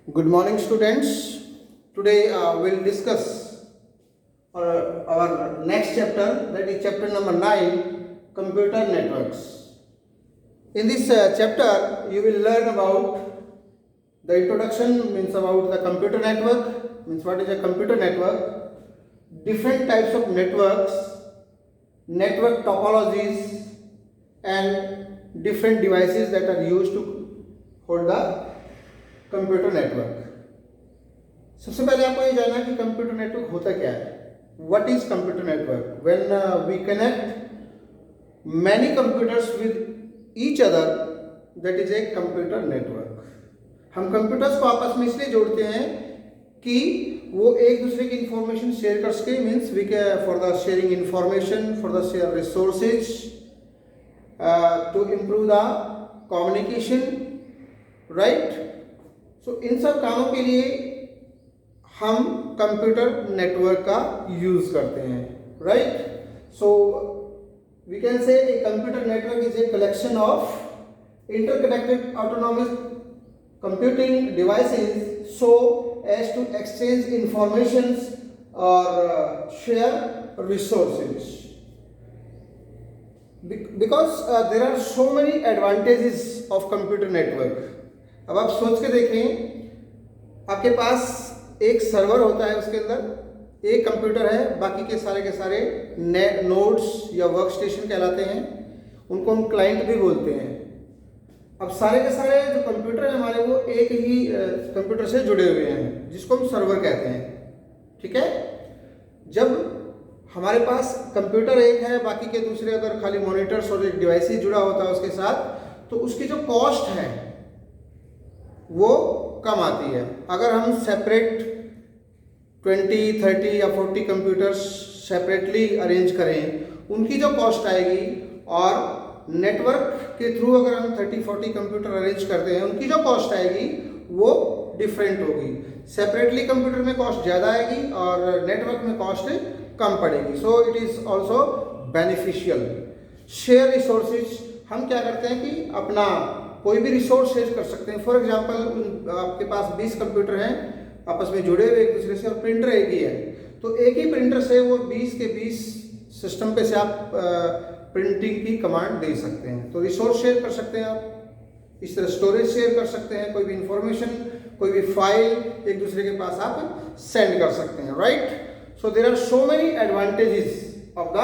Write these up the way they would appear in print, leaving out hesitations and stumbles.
Good morning, students. Today we'll discuss our next chapter, that is chapter number 9, computer networks. In this chapter, you will learn about the introduction, means about the computer network, means what is a computer network, different types of networks, network topologies, and different devices that are used to hold the computer network. सबसे पहले आपको ये जानना है कि computer network होता क्या है। What is computer network? When we connect many computers with each other, that is a computer network. हम कंप्यूटर्स को आपस में इसलिए जोड़ते हैं कि वो एक दूसरे की इंफॉर्मेशन शेयर कर सके, means we can for the sharing information, for the share resources, to improve the communication, right. So इन सब कामों के लिए हम कंप्यूटर नेटवर्क का यूज करते हैं, right. So we can say a computer network is a collection of interconnected autonomous computing devices so as to exchange information और share resources. Because there are so many advantages of computer network. अब आप सोच के देखें, आपके पास एक server होता है, उसके अंदर एक कंप्यूटर है, बाकी के सारे नोड्स या वर्क स्टेशन कहलाते हैं, उनको हम क्लाइंट भी बोलते हैं। अब सारे के सारे जो कंप्यूटर हैं हमारे, वो एक ही कंप्यूटर से जुड़े हुए हैं, जिसको हम सर्वर कहते हैं, ठीक है। जब हमारे पास कंप्यूटर एक है, बाकी के दूसरे अगर खाली मॉनिटर्स और एक डिवाइस जुड़ा होता है उसके साथ, तो उसकी जो कॉस्ट है वो कम आती है। अगर हम सेपरेट 20, 30 या 40 कंप्यूटर्स सेपरेटली अरेंज करें, उनकी जो कॉस्ट आएगी, और नेटवर्क के थ्रू अगर हम 30-40 कंप्यूटर अरेंज करते हैं, उनकी जो कॉस्ट आएगी वो डिफरेंट होगी। सेपरेटली कंप्यूटर में कॉस्ट ज़्यादा आएगी और नेटवर्क में कॉस्ट कम पड़ेगी। So it is also beneficial. Share resources, हम क्या करते हैं कि अपना कोई भी रिसोर्स शेयर कर सकते हैं। फॉर एग्जांपल, आपके पास 20 कंप्यूटर हैं आपस में जुड़े हुए एक दूसरे से, और प्रिंटर एक ही है, तो एक ही प्रिंटर से वो 20 के 20 सिस्टम पे से आप प्रिंटिंग की कमांड दे सकते हैं। तो रिसोर्स शेयर कर सकते हैं आप, इस तरह स्टोरेज शेयर कर सकते हैं, कोई भी इंफॉर्मेशन, कोई भी फाइल एक दूसरे के पास आप सेंड कर सकते हैं, right. So there are so many advantages of the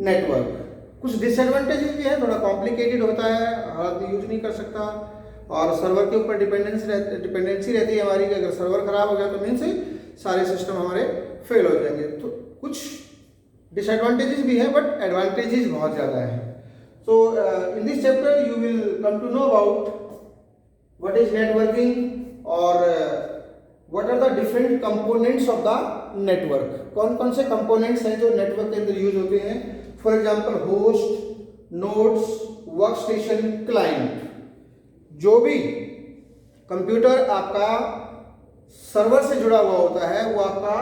network. कुछ डिसएडवांटेजेस भी है, थोड़ा कॉम्प्लिकेटेड होता है, हर आदमी यूज नहीं कर सकता, और सर्वर के ऊपर डिपेंडेंसी रहती है हमारी कि अगर सर्वर खराब हो गया तो मीन से सारे सिस्टम हमारे फेल हो जाएंगे। तो कुछ डिसएडवांटेजेस भी है, बट एडवांटेजेस बहुत ज़्यादा है। So in this chapter you will come to know about what is networking और what are the different components of the network. कौन कौन से कंपोनेंट्स हैं जो नेटवर्क के अंदर यूज होते हैं। For example, host, nodes, work station, client. जो भी कंप्यूटर आपका सर्वर से जुड़ा हुआ होता है वो आपका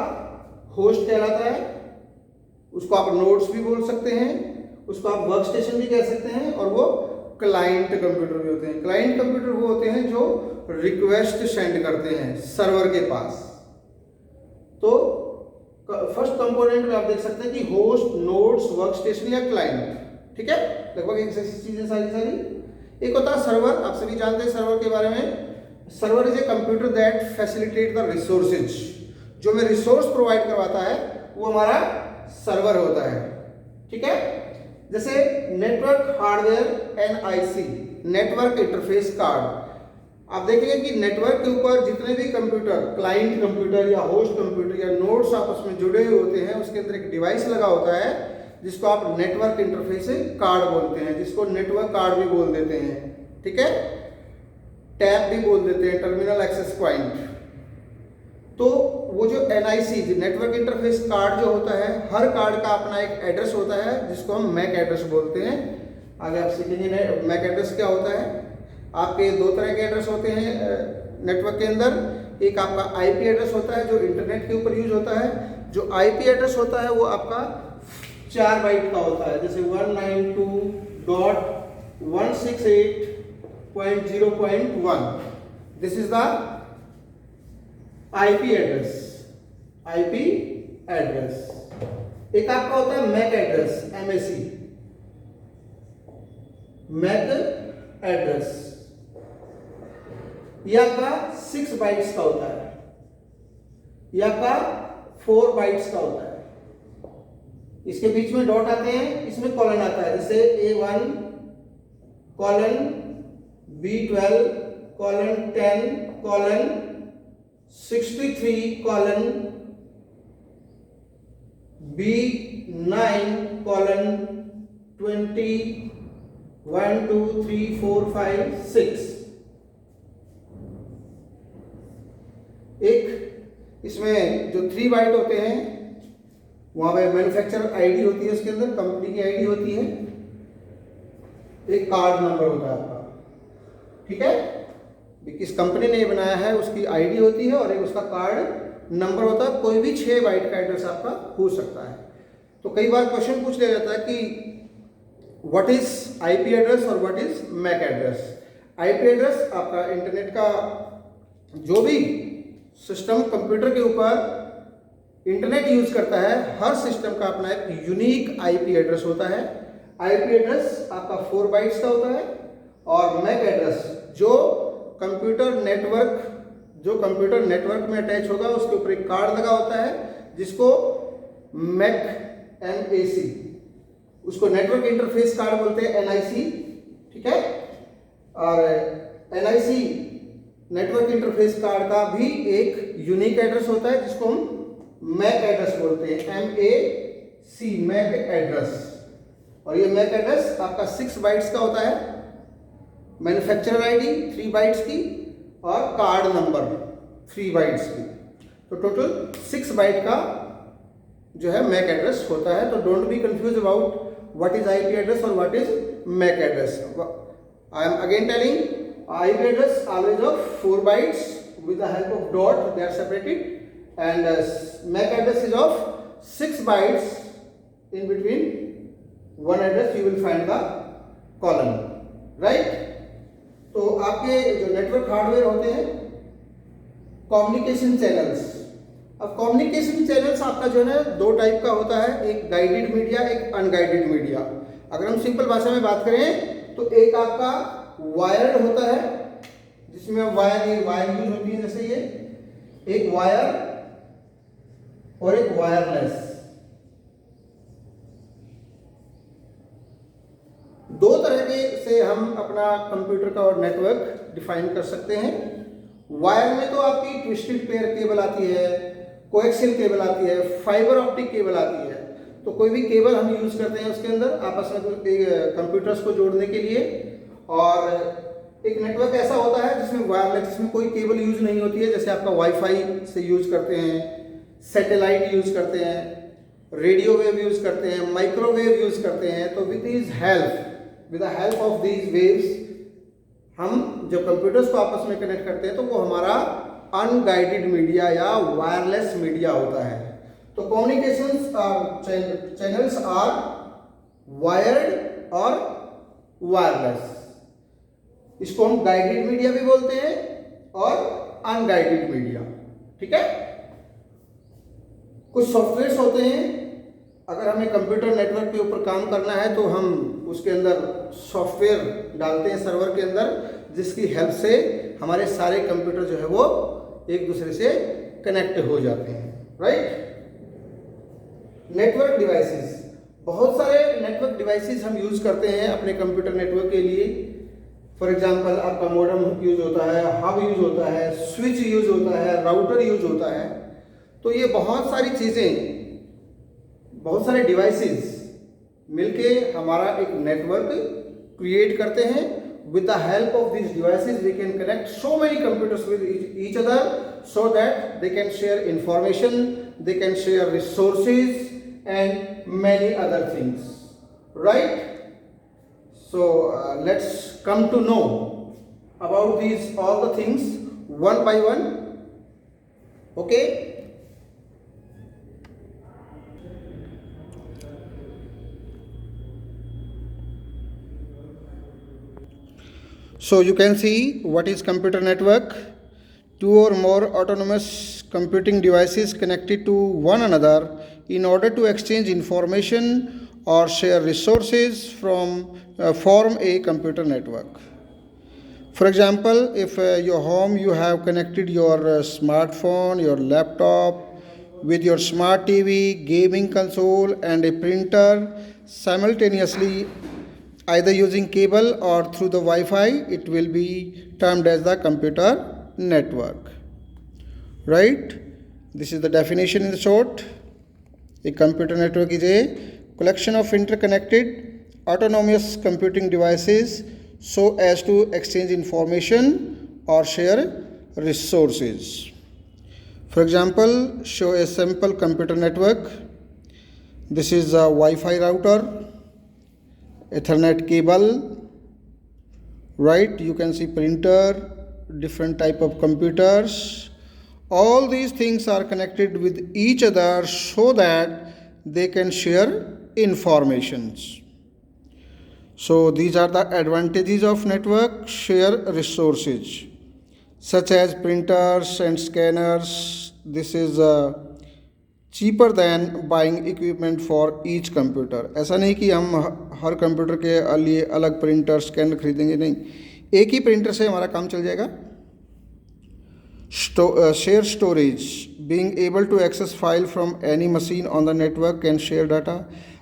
होस्ट कहलाता है, उसको आप नोड्स भी बोल सकते हैं, उसको आप वर्क स्टेशन भी कह सकते हैं, और वो क्लाइंट कंप्यूटर भी होते हैं। क्लाइंट कंप्यूटर वो होते हैं जो रिक्वेस्ट सेंड करते हैं सर्वर के पास। तो फर्स्ट कंपोनेंट में आप देख सकते हैं कि होस्ट, नोड्स, वर्क स्टेशन या क्लाइंट, ठीक है, लगभग एक जैसी चीजें सारी। एक होता है सर्वर, आप सभी जानते हैं सर्वर के बारे में। Server is a computer that facilitate the resources. जो हमें रिसोर्स प्रोवाइड करवाता है वो हमारा सर्वर होता है, ठीक है। जैसे network hardware NIC, network interface card. आप देखेंगे कि नेटवर्क के ऊपर जितने भी कंप्यूटर, क्लाइंट कंप्यूटर या होस्ट कंप्यूटर या नोड्स आपस में जुड़े हुए होते हैं, उसके अंदर एक डिवाइस लगा होता है जिसको आप नेटवर्क इंटरफेस कार्ड बोलते हैं, जिसको नेटवर्क कार्ड भी बोल देते हैं, ठीक है, टैब भी बोल देते हैं, टर्मिनल एक्सेस पॉइंट। तो वो जो NIC नेटवर्क इंटरफेस कार्ड जो होता है, हर कार्ड का अपना एक एड्रेस होता है जिसको हम मैक एड्रेस बोलते हैं। आगे आप सीखेंगे मैक एड्रेस क्या होता है। आपके दो तरह के एड्रेस होते हैं नेटवर्क के अंदर। एक आपका IP एड्रेस होता है जो इंटरनेट के ऊपर यूज होता है। जो IP एड्रेस होता है वो आपका 4 बाइट का होता है, जैसे 192.168.0.1, this is the IP address, IP address. एक आपका होता है MAC address, MAC, MAC address. यह आपका 6 बाइट्स का होता है, यह आपका 4 बाइट्स का होता है। इसके बीच में डॉट आते हैं, इसमें कॉलन आता है, जैसे A1 colon B12 colon 10 colon 63 colon B9 colon 20 1 2 3 4 5 6। एक इसमें जो 3 बाइट होते हैं वहां पे मैन्युफैक्चरर आईडी होती है, उसके अंदर कंपनी की आईडी होती है, एक कार्ड नंबर होता है आपका, ठीक है। किस कंपनी ने ये बनाया है उसकी आईडी होती है और एक उसका कार्ड नंबर होता है। कोई भी 6 बाइट का एड्रेस आपका हो सकता है। तो कई बार क्वेश्चन पूछ लिया जाता है कि व्हाट इज आईपी एड्रेस और what is MAC address. IP address आपका इंटरनेट का जो भी सिस्टम कंप्यूटर के ऊपर इंटरनेट यूज करता है, हर सिस्टम का अपना एक यूनिक आईपी एड्रेस होता है। आईपी एड्रेस आपका 4 बाइट्स का होता है और मैक एड्रेस जो कंप्यूटर नेटवर्क में अटैच होगा, उसके ऊपर एक कार्ड लगा होता है जिसको मैक MAC, उसको नेटवर्क इंटरफेस कार्ड बोलते हैं, NIC, ठीक है। और NIC नेटवर्क इंटरफेस कार्ड का भी एक यूनिक एड्रेस होता है जिसको हम मैक एड्रेस बोलते हैं, MAC, मैक एड्रेस। और ये मैक एड्रेस आपका 6 बाइट्स का होता है, मैन्युफैक्चरर आईडी 3 बाइट्स की और कार्ड नंबर 3 बाइट्स की। तो टोटल 6 बाइट का जो है मैक एड्रेस होता है। तो don't be confuse about what is IP address और what is MAC address. I am again telling IP address always of 4 bytes with the help of dot, they are separated, and MAC address is of 6 bytes. In between one address you will find the column, right? तो आपके जो network hardware होते हैं, communication channels. अब communication channels आपका जो है 2 type का होता है, एक गाइडेड मीडिया, एक अनगाइडेड मीडिया। अगर हम सिंपल भाषा में बात करें तो एक आपका वायर्ड होता है जिसमें वायर यूज होती है, जैसे ये एक वायर और एक वायरलेस। 2 तरह के से हम अपना कंप्यूटर का और नेटवर्क डिफाइन कर सकते हैं। वायर में तो आपकी ट्विस्टेड पेयर केबल आती है, कोएक्सियल केबल आती है, फाइबर ऑप्टिक केबल आती है। तो कोई भी केबल हम यूज करते हैं उसके अंदर आपस में कंप्यूटर्स को जोड़ने के लिए। और एक नेटवर्क ऐसा होता है जिसमें वायरलेस, जिसमें कोई केबल यूज नहीं होती है, जैसे आपका वाईफाई से यूज करते हैं, सैटेलाइट यूज करते हैं, रेडियो वेव यूज करते हैं, माइक्रोवेव यूज करते हैं। तो with the help of these waves हम जब कंप्यूटर्स को आपस में कनेक्ट करते हैं तो वो हमारा अनगाइडेड मीडिया या वायरलेस मीडिया होता है। तो कम्युनिकेशन चैनल्स आर वायर्ड और वायरलेस। इसको हम गाइडेड मीडिया भी बोलते हैं और अनगाइडेड मीडिया, ठीक है। कुछ सॉफ्टवेयर्स होते हैं, अगर हमें कंप्यूटर नेटवर्क के ऊपर काम करना है तो हम उसके अंदर सॉफ्टवेयर डालते हैं सर्वर के अंदर, जिसकी हेल्प से हमारे सारे कंप्यूटर जो है वो एक दूसरे से कनेक्ट हो जाते हैं, राइट। नेटवर्क डिवाइसेस, बहुत सारे नेटवर्क डिवाइसेस हम यूज करते हैं अपने कंप्यूटर नेटवर्क के लिए। फॉर एग्जांपल आपका मॉडेम यूज होता है, हब यूज होता है, स्विच यूज होता है, राउटर यूज होता है। तो ये बहुत सारी चीजें, बहुत सारे डिवाइसेस मिलके हमारा एक नेटवर्क क्रिएट करते हैं। With the help of these devices we can connect so many computers with each other so that they can share information, they can share resources and many other things, right? So let's come to know about these all the things one by one, okay? So you can see what is computer network. Two or more autonomous computing devices connected to one another in order to exchange information or share resources form a computer network. For example, if your home you have connected your smartphone, your laptop with your smart TV, gaming console, and a printer simultaneously, either using cable or through the Wi-Fi, it will be termed as the computer network. Right? This is the definition in short. A computer network is a collection of interconnected autonomous computing devices so as to exchange information or share resources. For example, show a simple computer network. This is a Wi-Fi router, Ethernet cable, right? You can see printer, different type of computers. All these things are connected with each other so that they can share informations. So these are the advantages of network: share resources such as printers and scanners. This is cheaper than buying equipment for each computer. ऐसा नहीं कि हम हर computer के लिए अलग printer scanner खरीदेंगे, नहीं, एक ही प्रिंटर से हमारा काम चल जाएगा. Share storage, being able to access file from any machine on the network can share data.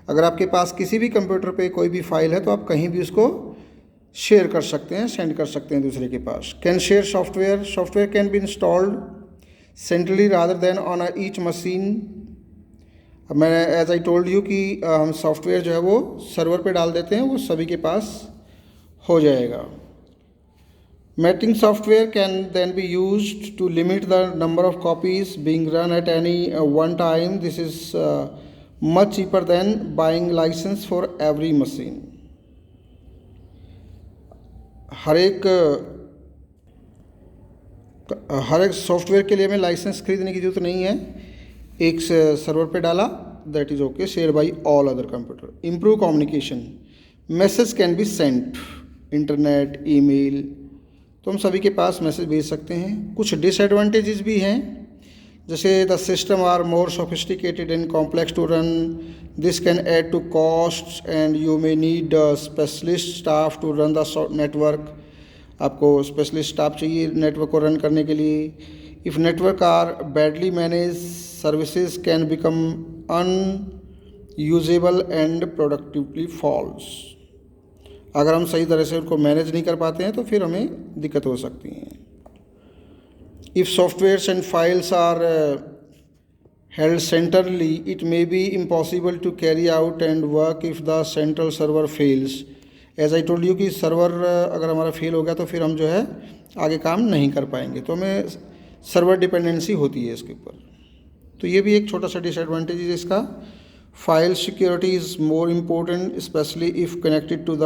अगर आपके पास किसी भी कंप्यूटर पे कोई भी फाइल है तो आप कहीं भी उसको शेयर कर सकते हैं, सेंड कर सकते हैं दूसरे के पास. Can share software, software can be installed centrally rather than on each machine. अब मैं एज आई टोल्ड यू कि हम सॉफ्टवेयर जो है वो सर्वर पे डाल देते हैं, वो सभी के पास हो जाएगा. Matching software can then be used to limit the number of copies being run at any one time. This is much cheaper than buying license for every machine. हर एक सॉफ्टवेयर के लिए हमें लाइसेंस खरीदने की जरूरत नहीं है. एक सर्वर पे डाला, that is okay, share by all other computer. Improve communication, message can be sent, internet, email, तो हम सभी के पास मैसेज भेज सकते हैं. कुछ डिसएडवांटेजेस भी हैं, जैसे the system are more sophisticated and complex to run. This can add to cost and you may need specialist staff to run the network. आपको स्पेशलिस्ट स्टाफ चाहिए नेटवर्क को रन करने के लिए. If network are badly manage, services can become unusable and productively falls. अगर हम सही तरह से उनको मैनेज नहीं कर पाते हैं तो फिर हमें दिक्कत हो सकती है. If softwares and files are held centrally, it may be impossible to carry out and work if the central server fails. As I told you कि सर्वर अगर हमारा फेल हो गया तो फिर हम जो है आगे काम नहीं कर पाएंगे, तो हमें सर्वर डिपेंडेंसी होती है इसके ऊपर. तो ये भी एक छोटा सा डिसएडवांटेज है इसका. File security is more important especially if connected to the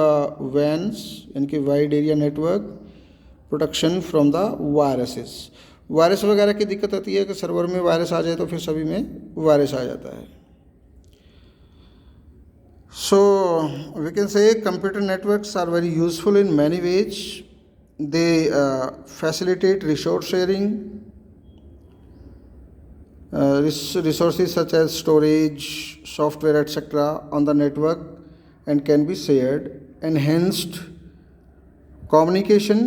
WANs, यानी कि wide area network. Protection from the viruses, virus वगैरह की दिक्कत आती है कि सर्वर में वायरस आ जाए तो फिर सभी में वायरस आ जाता है. So we can say computer networks are very useful in many ways. They facilitate resource sharing, resources such as storage, software, etc. on the network and can be shared. Enhanced communication,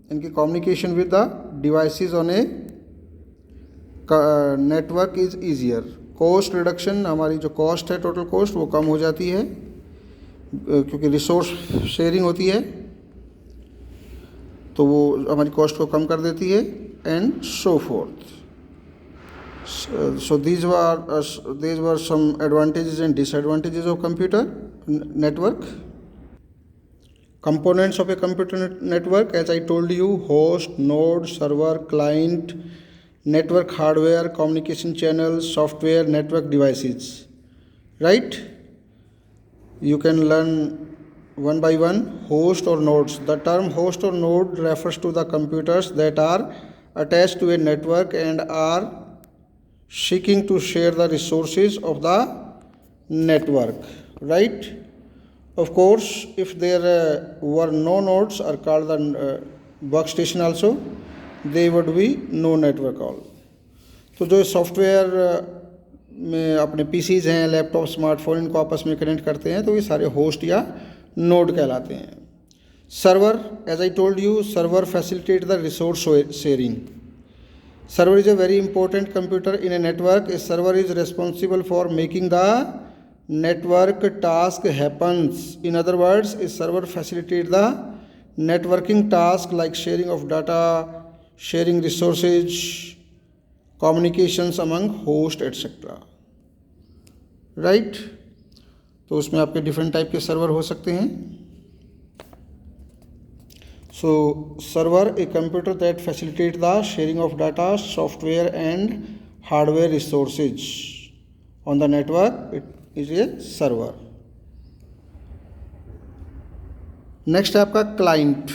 and communication with the devices on a network is easier. Cost reduction, हमारी जो cost है, total cost, वो कम हो जाती है क्योंकि resource sharing होती है, तो वो हमारी कॉस्ट को कम कर देती है. And so fourth. So these were some advantages and disadvantages of computer network. Components of a computer network, as I told you: host, node, server, client, network hardware, communication channels, software, network devices. Right? You can learn one by one. Host or nodes. The term host or node refers to the computers that are attached to a network and are seeking to share the resources of the network. Right? Of course, if there were no nodes or called the workstation also, they would be no network all. तो जो software में अपने PCs हैं, laptop, smartphone, इनको आपस में connect करते हैं तो ये सारे होस्ट या नोड कहलाते हैं. Server, as I told you, server facilitate the resource sharing. Server is a very important computer in a network. A server is responsible for making the network task happens. In other words, a server facilitates the networking task like sharing of data, sharing resources, communications among host, etc. Right? तो उसमें आपके different type के server हो सकते हैं. So, server, a computer that facilitates the sharing of data, software and hardware resources on the network. It is a server. Next आपका client.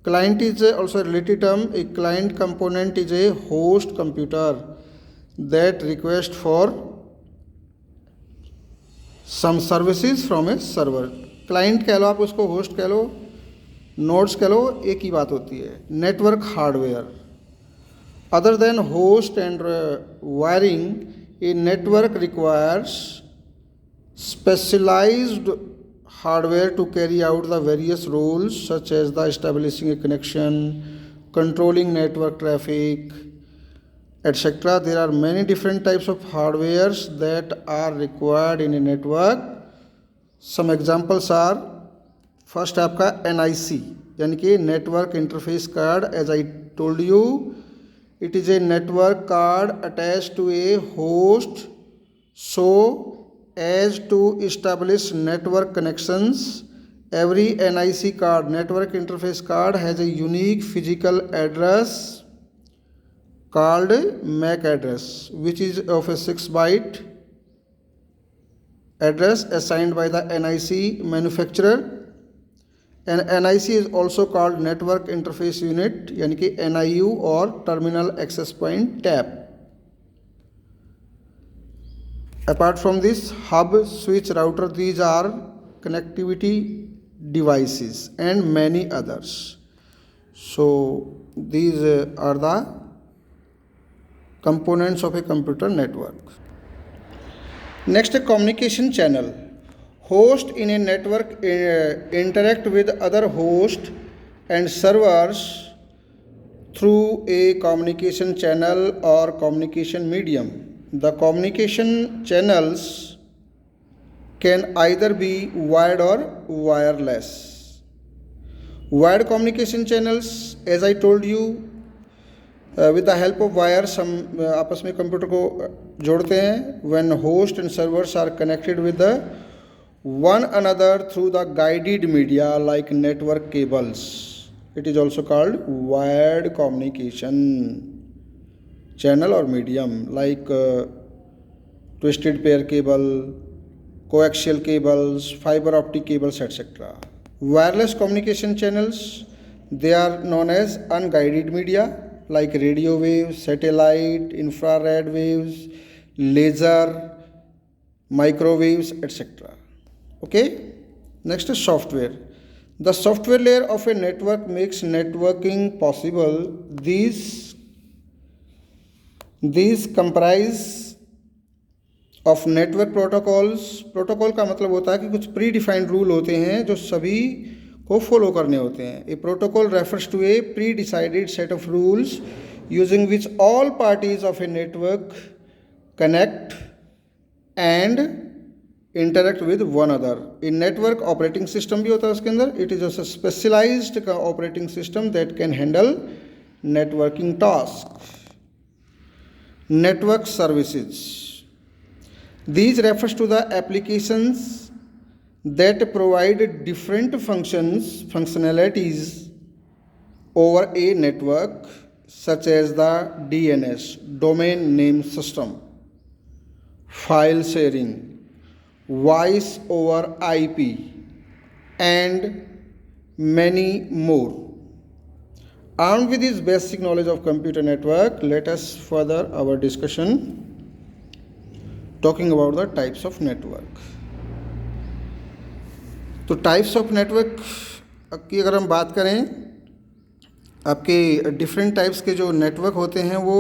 Client is also a related term. A client component is a host computer that requests for some services from a server. Client कह लो, आप उसको host कह लो, nodes कह लो, एक ही बात होती है. Network hardware. Other than host and wiring, a network requires specialised hardware to carry out the various roles such as the establishing a connection, controlling network traffic, etcetera. There are many different types of hardwares that are required in a network. Some examples are, first आपका NIC यानी कि network interface card. As I told you, it is a network card attach to a host so as to establish network connections. Every NIC card, network interface card, has a unique physical address called MAC address, which is of a 6-byte address assigned by the NIC manufacturer. And NIC is also called Network Interface Unit यानी कि NIU और Terminal Access Point TAP. Apart from this, hub, switch, router, these are connectivity devices and many others. So these are the components of a computer network. Next, communication channel. Host in a network interact with other hosts and servers through a communication channel or communication medium. The communication channels can either be wired or wireless. Wired communication channels, as I told you, with the help of wires हम आपस में computer को जोड़ते हैं. When host and servers are connected with the one another through the guided media like network cables, it is also called wired communication channel or medium, like twisted pair cable, coaxial cables, fiber optic cables, etc. Wireless communication channels, they are known as unguided media like radio waves, satellite, infrared waves, laser, microwaves, etc. Okay, next is software. The software layer of a network makes networking possible. These comprise of network protocols. Protocol का मतलब होता है कि कुछ pre defined rule होते हैं जो सभी को फॉलो करने होते हैं. A protocol refers to a pre decided set of rules using which all parties of a network connect and interact with one other. इन नेटवर्क ऑपरेटिंग सिस्टम भी होता है उसके अंदर. It is a specialized operating system that can handle networking task. Network services, these refers to the applications that provide different functionalities over a network, such as the DNS, domain name system, file sharing, voice over IP, and many more. Armed with this basic knowledge of computer network, let us further our discussion talking about the types of network. तो types of network की अगर हम बात करें, आपके different types के जो network होते हैं वो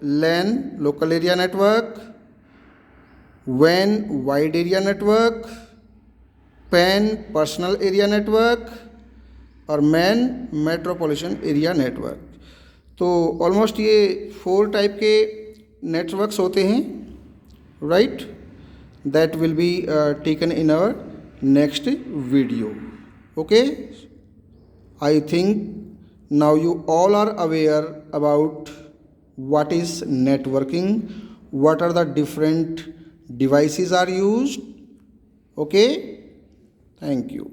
लैन लोकल एरिया नेटवर्क, वैन wide area network, PAN personal area network और मैन मेट्रोपॉलिटन एरिया नेटवर्क। तो ऑलमोस्ट ये 4 टाइप के नेटवर्क्स होते हैं, right, that will be taken in our next video. Okay, I think now you all are aware about what is networking, what are the different devices are used. Okay, thank you.